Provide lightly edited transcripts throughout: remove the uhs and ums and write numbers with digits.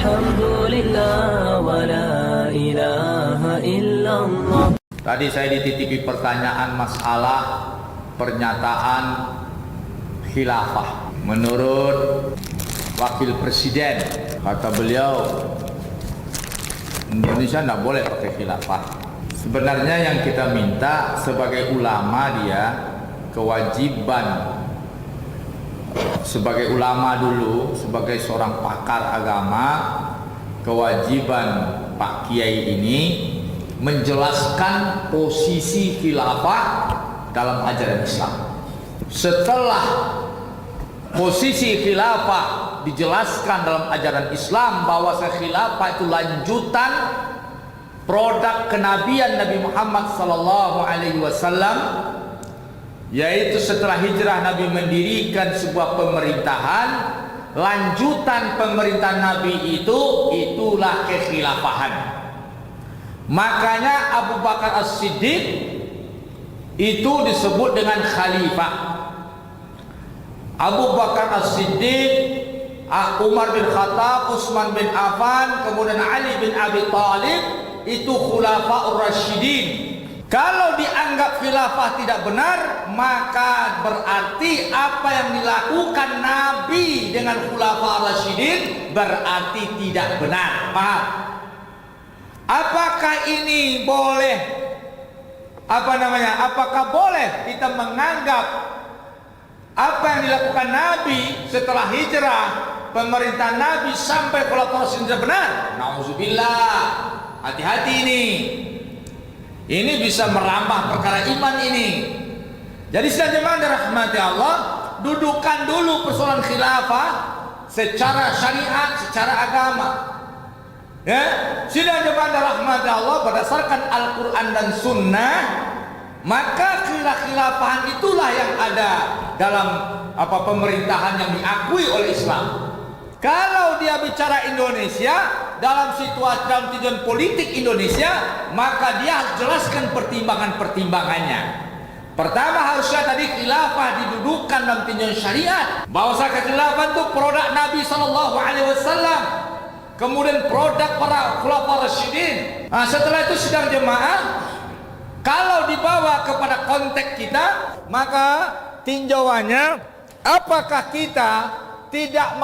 Alhamdulillah wa la ilaha illallah. Tadi saya dititipi pertanyaan masalah pernyataan khilafah. Menurut Wakil Presiden, kata beliau, Indonesia tidak boleh pakai khilafah. Sebenarnya yang kita minta sebagai ulama, dia kewajiban sebagai ulama dulu, sebagai seorang pakar agama, kewajiban Pak Kiai ini menjelaskan posisi khilafah dalam ajaran Islam. Setelah posisi khilafah dijelaskan dalam ajaran Islam bahwa khilafah itu lanjutan produk kenabian Nabi Muhammad SAW, yaitu setelah hijrah Nabi mendirikan sebuah pemerintahan, lanjutan pemerintahan Nabi itulah kekhilafahan. Makanya Abu Bakar As-Siddiq itu disebut dengan khalifah. Abu Bakar As-Siddiq, Umar bin Khattab, Utsman bin Affan, kemudian Ali bin Abi Thalib, itu khulafaur rasyidin. Kalau dianggap khilafah tidak benar, maka berarti apa yang dilakukan Nabi dengan khulafaur rasyidin berarti tidak benar. Paham? Apakah ini boleh, apakah boleh kita menganggap apa yang dilakukan Nabi setelah hijrah, pemerintahan Nabi sampai khulafaur rasyidin benar? Nauzubillah. Hati-hati ini. Ini bisa merambah perkara iman ini. Jadi sedang jemaah dirahmati Allah, dudukan dulu persoalan khilafah secara syariat, secara agama. Ya, sedang jemaah dirahmati Allah, berdasarkan Al-Quran dan Sunnah, maka khilafahan itulah yang ada dalam pemerintahan yang diakui oleh Islam. Kalau dia bicara Indonesia dalam situasi, dalam tujuan politik Indonesia, maka dia harus jelaskan pertimbangan-pertimbangannya. Pertama, harusnya tadi khilafah didudukan dalam tujuan syariat, bahwa khilafah itu produk Nabi SAW, kemudian produk para khulafaur rasyidin. Nah, setelah itu sidang jemaah, kalau dibawa kepada konteks kita, maka tinjauannya, apakah kita tidak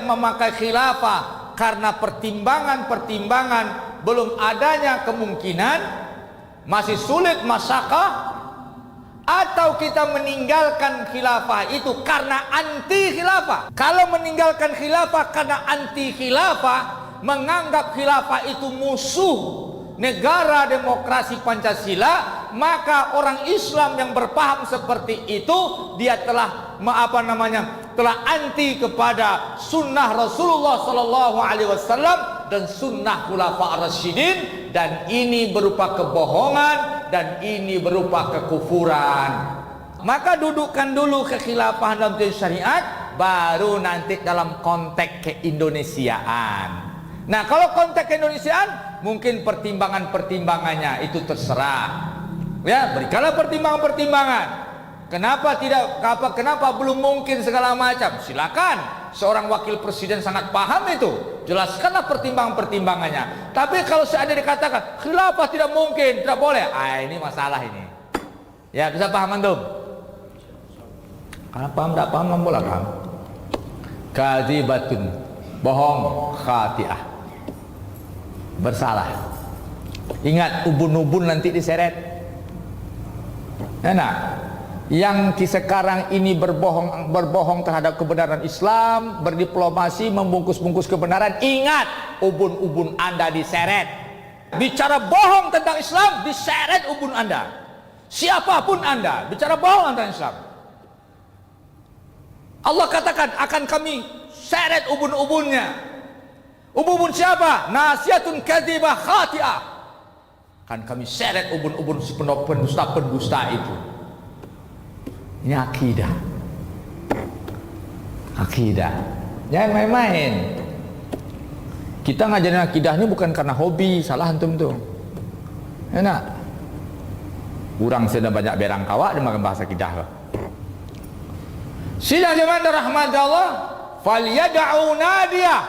memakai khilafah karena pertimbangan-pertimbangan belum adanya kemungkinan, masih sulit masyakah, atau kita meninggalkan khilafah itu karena anti khilafah. Kalau meninggalkan khilafah karena anti khilafah, menganggap khilafah itu musuh negara demokrasi Pancasila, maka orang Islam yang berpaham seperti itu, dia telah telah anti kepada sunnah Rasulullah SAW dan sunnah khulafaur rasyidin, dan ini berupa kebohongan dan ini berupa kekufuran. Maka dudukkan dulu kekhilafahan dalam syariat, baru nanti dalam konteks keindonesiaan. Nah, kalau konteks keindonesiaan, mungkin pertimbangan-pertimbangannya itu terserah. Ya, berikanlah pertimbangan-pertimbangan. Kenapa belum mungkin segala macam? Silakan, seorang wakil presiden sangat paham itu. Jelaskanlah pertimbangan-pertimbangannya. Tapi kalau seandainya dikatakan khilafah tidak mungkin, tidak boleh, ini masalah ini. Ya, bisa paham antum? Kalau paham tidak paham, boleh paham. Kadzibatun, bohong, khati'ah, bersalah. Ingat, ubun-ubun nanti diseret. Enak. Yang sekarang ini berbohong terhadap kebenaran Islam, berdiplomasi, membungkus-bungkus kebenaran, ingat, ubun-ubun Anda diseret. Bicara bohong tentang Islam, diseret ubun Anda. Siapapun Anda, bicara bohong tentang Islam, Allah katakan akan kami seret ubun-ubunnya. Ubun-ubun siapa? Nasiatun kadzibah khati'ah. Akan kami seret ubun-ubun pendusta-pendusta itu. Ini akidah. Akidah. Jangan main-main. Kita ngajarin akidah ini bukan karena hobi, salah antum tuh. Enak. Kurang sudah banyak berang kawak dia makan bahasa akidah. Sidang jemaah rahmat Allah, Falyad'u nadiyah.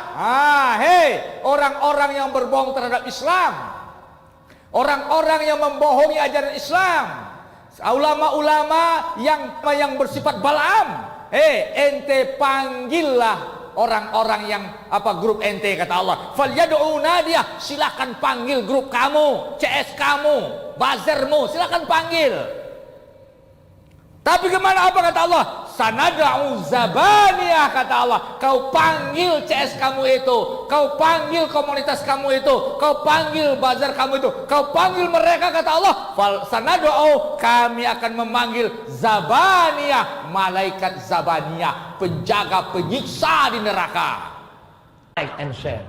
Hei orang-orang yang berbohong terhadap Islam, orang-orang yang membohongi ajaran Islam, ulama-ulama yang bersifat Balaam. Ente panggillah orang-orang yang grup ente, kata Allah. Falyad'u nadiyah, silakan panggil grup kamu, CS kamu, buzzermu, silakan panggil. Tapi kemana, apa kata Allah? Sanad'u zabaniyah, kata Allah. Kau panggil CS kamu itu, kau panggil komunitas kamu itu, kau panggil bazar kamu itu, kau panggil mereka, kata Allah. Sanad'u, kami akan memanggil zabaniyah, malaikat zabaniyah, penjaga penyiksa di neraka. Like and share.